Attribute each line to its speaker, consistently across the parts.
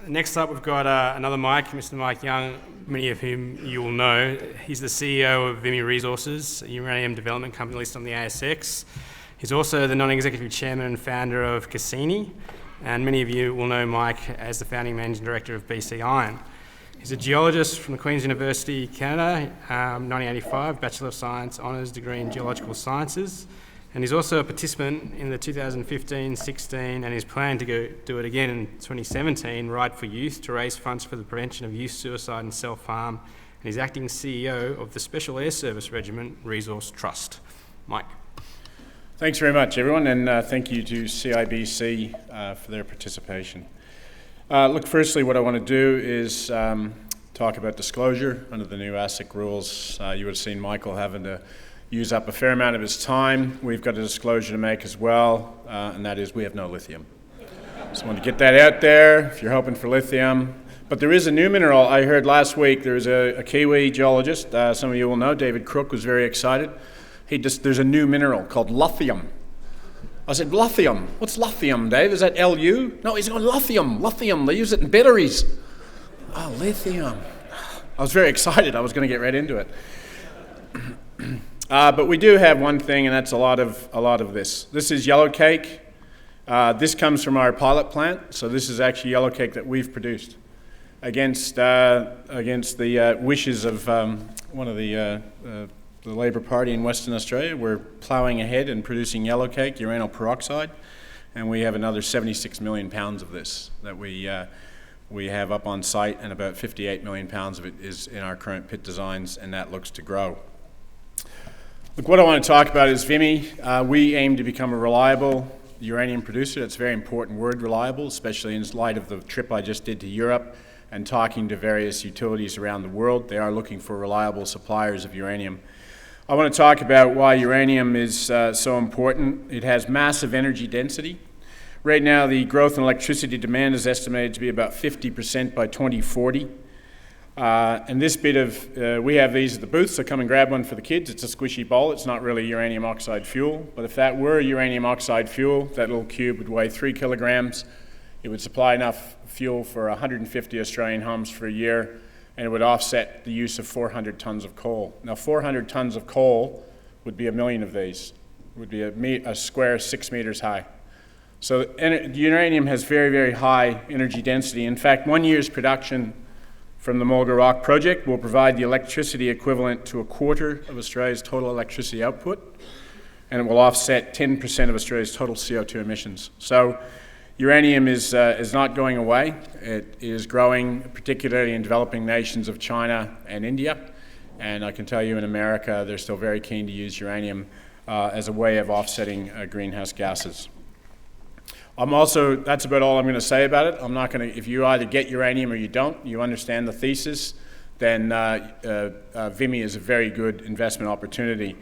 Speaker 1: Next up, we've got another Mike, Mr. Mike Young, many of whom you will know. He's the CEO of Vimy Resources, a uranium development company listed on the ASX. He's also the non-executive chairman and founder of Cassini, and many of you will know Mike as the founding managing director of BC Iron. He's a geologist from the Queen's University, Canada, 1985, Bachelor of Science, Honours degree in Geological Sciences. And he's also a participant in the 2015-16 and he's planning to do it again in 2017, Right for Youth, to raise funds for the prevention of youth suicide and self-harm. And he's acting CEO of the Special Air Service Regiment Resource Trust. Mike.
Speaker 2: Thanks very much, everyone, and thank you to CIBC for their participation. Look, firstly, what I want to do is talk about disclosure under the new ASIC rules. You would have seen Michael having to use up a fair amount of his time. We've got a disclosure to make as well, and that is we have no lithium. Just want to get that out there if you're hoping for lithium. But there is a new mineral. I heard last week there was a Kiwi geologist, some of you will know, David Crook, was very excited. There's a new mineral called lithium. I said, lithium? What's lithium, Dave? Is that Lu? No, he's going, lithium. Lithium, they use it in batteries. Oh, lithium. I was very excited. I was going to get right into it. But we do have one thing, and that's a lot of this. This is yellow cake. This comes from our pilot plant. So this is actually yellow cake that we've produced against the wishes of one of the Labor Party in Western Australia. We're ploughing ahead and producing yellow cake, uranyl peroxide, and we have another 76 million pounds of this that we have up on site, and about 58 million pounds of it is in our current pit designs, and that looks to grow. Look, what I want to talk about is Vimy. We aim to become a reliable uranium producer. That's a very important word, reliable, especially in light of the trip I just did to Europe and talking to various utilities around the world. They are looking for reliable suppliers of uranium. I want to talk about why uranium is so important. It has massive energy density. Right now, the growth in electricity demand is estimated to be about 50% by 2040. And this bit of, we have these at the booth, so come and grab one for the kids. It's a squishy bowl. It's not really uranium oxide fuel, but if that were uranium oxide fuel, that little cube would weigh 3 kilograms. It would supply enough fuel for 150 Australian homes for a year, and it would offset the use of 400 tons of coal. Now, 400 tons of coal would be 1 million of these. It would be a square 6 meters high. So uranium has very, very high energy density. In fact, 1 year's production from the Mulga Rock project will provide the electricity equivalent to 1/4 of Australia's total electricity output, and it will offset 10% of Australia's total CO2 emissions. So uranium is not going away. It is growing, particularly in developing nations of China and India. And I can tell you in America, they're still very keen to use uranium as a way of offsetting greenhouse gases. That's about all I'm going to say about it. I'm not going to, if you either get uranium or you don't, you understand the thesis, then Vimy is a very good investment opportunity.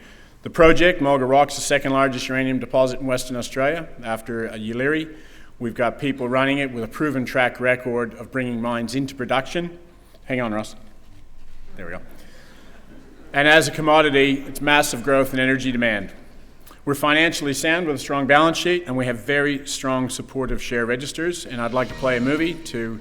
Speaker 2: The project, Mulga Rock's the second largest uranium deposit in Western Australia after Yeelirrie. We've got people running it with a proven track record of bringing mines into production. Hang on, Ross. There we go. And as a commodity, it's massive growth in energy demand. We're financially sound with a strong balance sheet, and we have very strong supportive share registers, and I'd like to play a movie to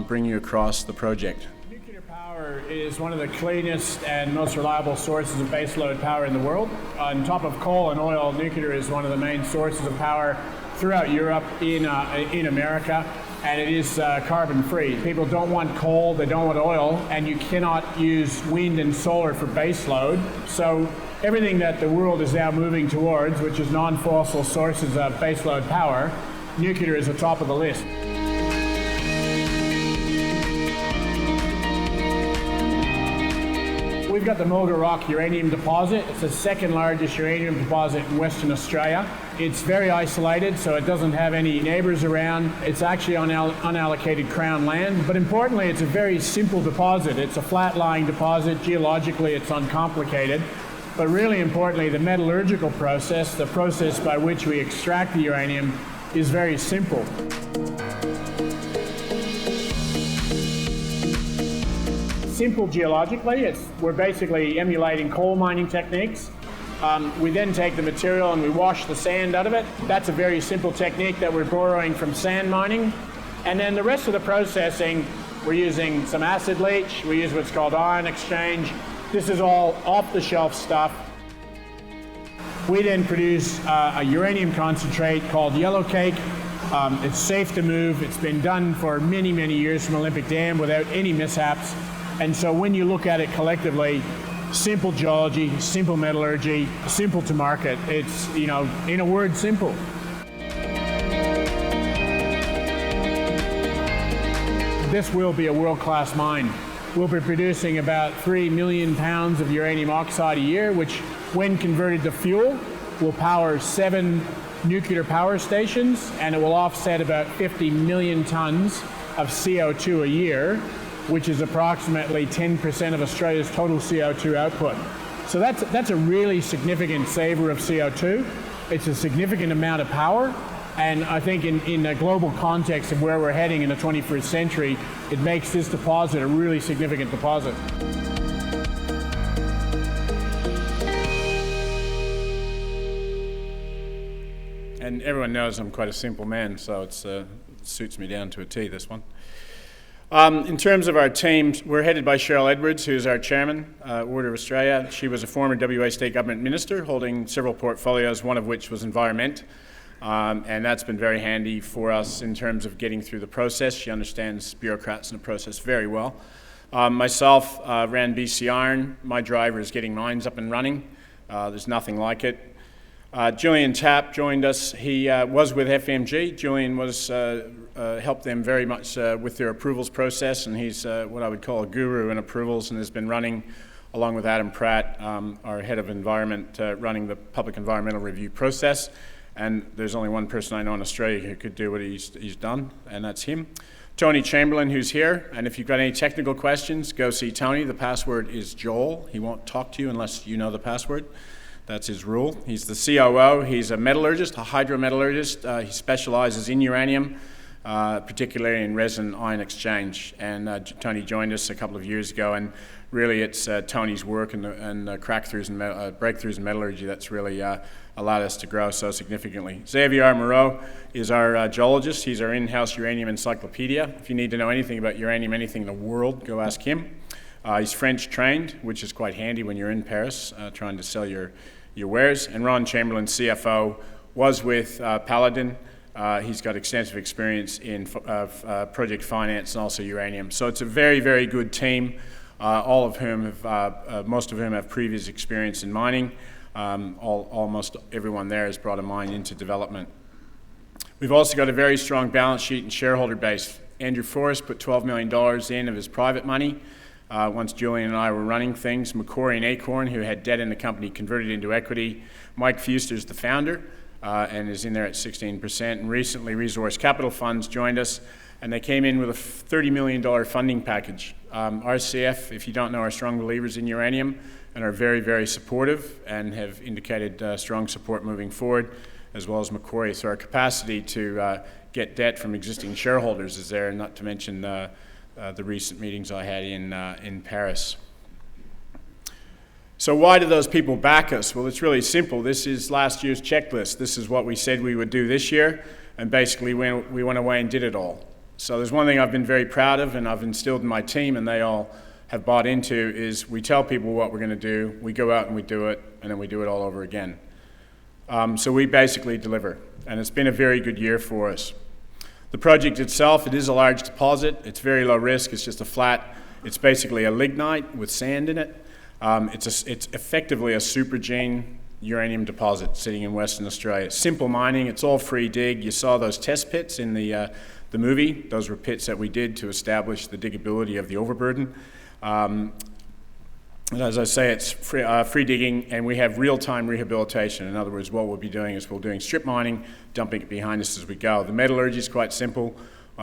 Speaker 2: bring you across the project.
Speaker 3: Nuclear power is one of the cleanest and most reliable sources of baseload power in the world. On top of coal and oil, nuclear is one of the main sources of power throughout Europe, in America, and it is carbon-free. People don't want coal, they don't want oil, and you cannot use wind and solar for baseload. So everything that the world is now moving towards, which is non-fossil sources of baseload power, nuclear is at the top of the list. We've got the Mulga Rock uranium deposit. It's the second largest uranium deposit in Western Australia. It's very isolated, so it doesn't have any neighbours around. It's actually on unallocated Crown land, but importantly, it's a very simple deposit. It's a flat-lying deposit. Geologically, it's uncomplicated. But really importantly, the metallurgical process, the process by which we extract the uranium, is very simple. Simple geologically, we're basically emulating coal mining techniques. We then take the material and we wash the sand out of it. That's a very simple technique that we're borrowing from sand mining. And then the rest of the processing, we're using some acid leach, we use what's called ion exchange. This is all off-the-shelf stuff. We then produce a uranium concentrate called yellowcake. It's safe to move. It's been done for many, many years from Olympic Dam without any mishaps. And so when you look at it collectively, simple geology, simple metallurgy, simple to market. It's, you know, in a word, simple. This will be a world-class mine. We'll be producing about 3 million pounds of uranium oxide a year, which, when converted to fuel, will power 7 nuclear power stations, and it will offset about 50 million tons of CO2 a year, which is approximately 10% of Australia's total CO2 output. So that's a really significant saver of CO2. It's a significant amount of power, and I think in a global context of where we're heading in the 21st century, it makes this deposit a really significant deposit.
Speaker 2: And everyone knows I'm quite a simple man, so it suits me down to a T, this one. In terms of our team, we're headed by Cheryl Edwards, who's our chairman, Order of Australia. She was a former WA State Government Minister, holding several portfolios, one of which was environment. And that's been very handy for us in terms of getting through the process. She understands bureaucrats and the process very well. Myself ran BC Iron. My driver is getting mines up and running. There's nothing like it. Julian Tapp joined us. He was with FMG. Julian helped them very much with their approvals process, and he's what I would call a guru in approvals, and has been running, along with Adam Pratt, our head of environment, running the public environmental review process. And there's only one person I know in Australia who could do what he's done, and that's him. Tony Chamberlain, who's here, and if you've got any technical questions, go see Tony. The password is Joel. He won't talk to you unless you know the password. That's his rule. He's the COO. He's a metallurgist, a hydrometallurgist. He specializes in uranium, particularly in resin ion exchange. And Tony joined us a couple of years ago, and really it's Tony's work and breakthroughs in metallurgy that's really allowed us to grow so significantly. Xavier Moreau is our geologist. He's our in-house uranium encyclopedia. If you need to know anything about uranium, anything in the world, go ask him. He's French trained, which is quite handy when you're in Paris trying to sell your wares. And Ron Chamberlain, CFO, was with Paladin. He's got extensive experience in project finance and also uranium. So it's a very, very good team, all of whom most of whom have previous experience in mining. Almost everyone there has brought a mine into development. We've also got a very strong balance sheet and shareholder base. Andrew Forrest put $12 million in of his private money. Once Julian and I were running things, Macquarie and Acorn, who had debt in the company, converted into equity. Mike Fuster's the founder and is in there at 16%. And recently, Resource Capital Funds joined us, and they came in with a $30 million funding package. RCF, if you don't know, are strong believers in uranium and are very, very supportive and have indicated strong support moving forward, as well as Macquarie. So our capacity to get debt from existing shareholders is there, not to mention the recent meetings I had in Paris. So why do those people back us? Well, it's really simple. This is last year's checklist. This is what we said we would do this year, and basically we went away and did it all. So there's one thing I've been very proud of and I've instilled in my team, and they all have bought into, is we tell people what we're going to do, we go out and we do it, and then we do it all over again. So we basically deliver, and it's been a very good year for us. The project itself, it is a large deposit. It's very low risk. It's just a flat, it's basically a lignite with sand in it. It's effectively a supergene uranium deposit sitting in Western Australia. Simple mining, it's all free dig. You saw those test pits in the movie. Those were pits that we did to establish the diggability of the overburden. And as I say, it's free digging, and we have real-time rehabilitation. In other words, what we'll be doing is we're doing strip mining, dumping it behind us as we go. The metallurgy is quite simple.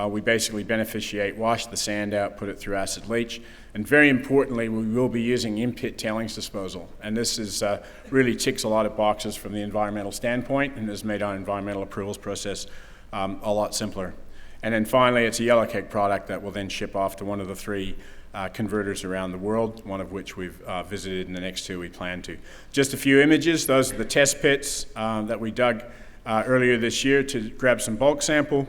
Speaker 2: We basically beneficiate, wash the sand out, put it through acid leach, and very importantly, we will be using in-pit tailings disposal. And this is really ticks a lot of boxes from the environmental standpoint, and has made our environmental approvals process a lot simpler. And then finally, it's a yellowcake product that will then ship off to one of the 3 converters around the world, one of which we've visited, and the next 2 we plan to. Just a few images. Those are the test pits that we dug earlier this year to grab some bulk sample.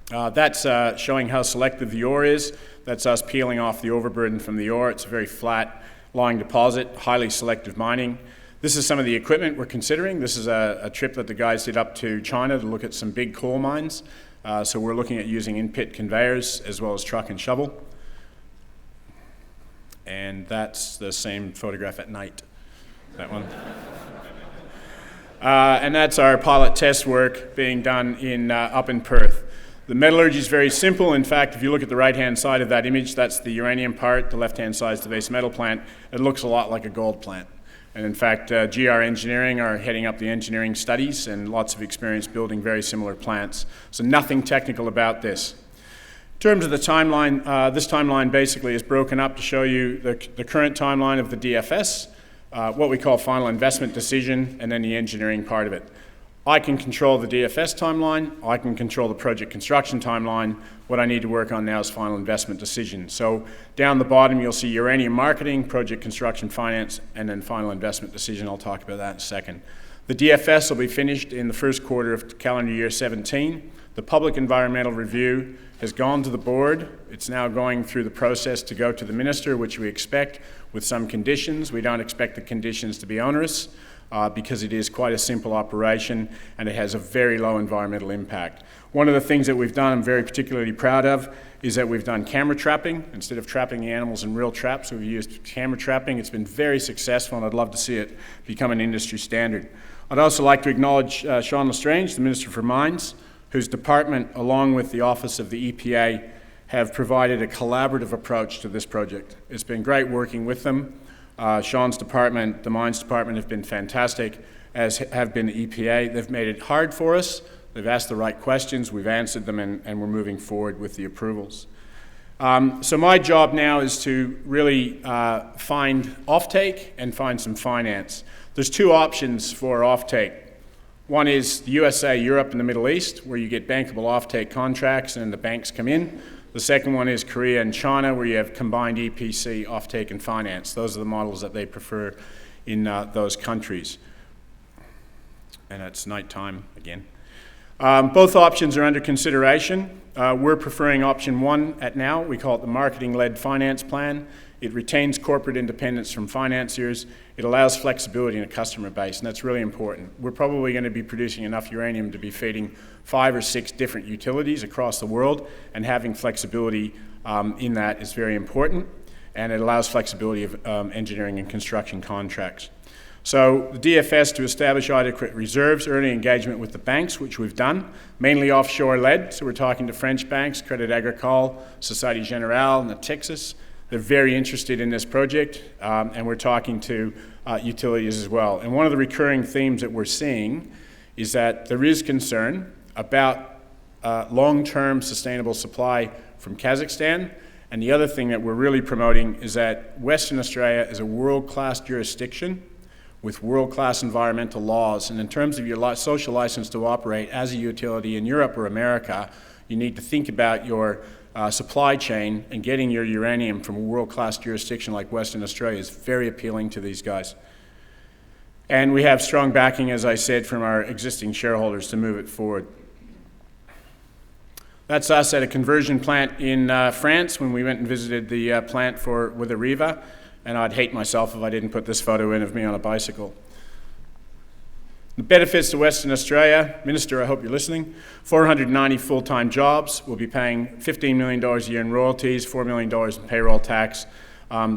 Speaker 2: That's showing how selective the ore is. That's us peeling off the overburden from the ore. It's a very flat, lying deposit, highly selective mining. This is some of the equipment we're considering. This is a trip that the guys did up to China to look at some big coal mines. So we're looking at using in-pit conveyors as well as truck and shovel. And that's the same photograph at night, that one. And that's our pilot test work being done up in Perth. The metallurgy is very simple. In fact, if you look at the right-hand side of that image, that's the uranium part. The left-hand side is the base metal plant. It looks a lot like a gold plant. And in fact, GR Engineering are heading up the engineering studies and lots of experience building very similar plants. So nothing technical about this. In terms of the timeline, this timeline basically is broken up to show you the current timeline of the DFS, what we call final investment decision, and then the engineering part of it. I can control the DFS timeline. I can control the project construction timeline. What I need to work on now is final investment decision. So down the bottom, you'll see uranium marketing, project construction finance, and then final investment decision. I'll talk about that in a second. The DFS will be finished in the first quarter of calendar year 17. The public environmental review has gone to the board. It's now going through the process to go to the minister, which we expect with some conditions. We don't expect the conditions to be onerous. Because it is quite a simple operation and it has a very low environmental impact. One of the things that we've done, I'm very particularly proud of, is that we've done camera trapping. Instead of trapping the animals in real traps, we've used camera trapping. It's been very successful and I'd love to see it become an industry standard. I'd also like to acknowledge Sean Lestrange, the Minister for Mines, whose department, along with the Office of the EPA, have provided a collaborative approach to this project. It's been great working with them. Sean's department, the mines department, have been fantastic, as have been the EPA. They've made it hard for us. They've asked the right questions. We've answered them, and we're moving forward with the approvals. So my job now is to really find offtake and find some finance. There's two options for offtake. One is the USA, Europe, and the Middle East, where you get bankable offtake contracts and the banks come in. The second one is Korea and China, where you have combined EPC, offtake, and finance. Those are the models that they prefer in those countries. And it's nighttime again. Both options are under consideration. We're preferring option one at now. We call it the marketing-led finance plan. It retains corporate independence from financiers. It allows flexibility in a customer base, and that's really important. We're probably going to be producing enough uranium to be feeding 5 or 6 different utilities across the world, and having flexibility in that is very important, and it allows flexibility of engineering and construction contracts. So the DFS to establish adequate reserves, early engagement with the banks, which we've done, mainly offshore-led. So we're talking to French banks, Crédit Agricole, Société Générale, Natixis. They're very interested in this project, and we're talking to utilities as well. And one of the recurring themes that we're seeing is that there is concern about long-term sustainable supply from Kazakhstan. And the other thing that we're really promoting is that Western Australia is a world-class jurisdiction with world-class environmental laws. And in terms of your social license to operate as a utility in Europe or America, you need to think about your supply chain, and getting your uranium from a world-class jurisdiction like Western Australia is very appealing to these guys. And we have strong backing, as I said, from our existing shareholders to move it forward. That's us at a conversion plant in France when we went and visited the plant with Areva, and I'd hate myself if I didn't put this photo in of me on a bicycle. The benefits to Western Australia, Minister, I hope you're listening, 490 full-time jobs. We'll be paying $15 million a year in royalties, $4 million in payroll tax.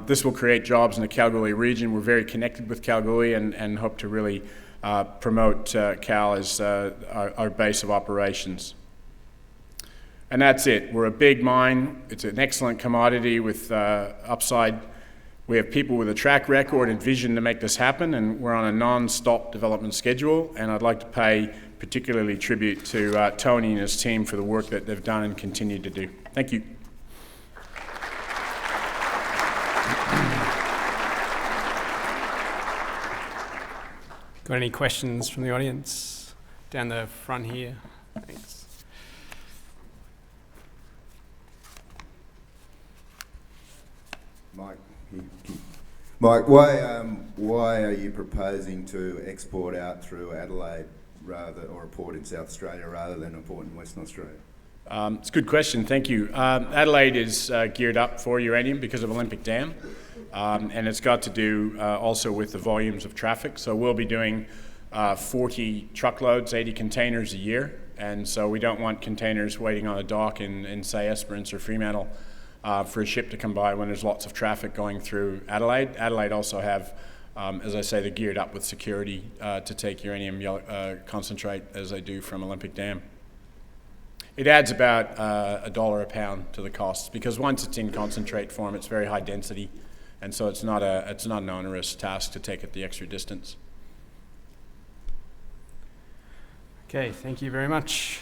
Speaker 2: This will create jobs in the Kalgoorlie region. We're very connected with Kalgoorlie and hope to really promote Cal as our base of operations. And that's it. We're a big mine. It's an excellent commodity with upside. We have people with a track record and vision to make this happen, and we're on a non-stop development schedule. And I'd like to pay particularly tribute to Tony and his team for the work that they've done and continue to do. Thank you.
Speaker 1: Got any questions from the audience? Down the front here. Thanks.
Speaker 4: Mike, why are you proposing to export out through Adelaide or a port in South Australia rather than a port in Western Australia?
Speaker 2: It's a good question, thank you. Adelaide is geared up for uranium because of Olympic Dam, and it's got to do also with the volumes of traffic. So we'll be doing 40 truckloads, 80 containers a year, and so we don't want containers waiting on a dock in say, Esperance or Fremantle for a ship to come by when there's lots of traffic going through Adelaide. Adelaide also have, as I say, they're geared up with security to take uranium concentrate as they do from Olympic Dam. It adds about $1 a pound to the cost because once it's in concentrate form, it's very high density, and so it's not an onerous task to take it the extra distance.
Speaker 1: Okay, thank you very much.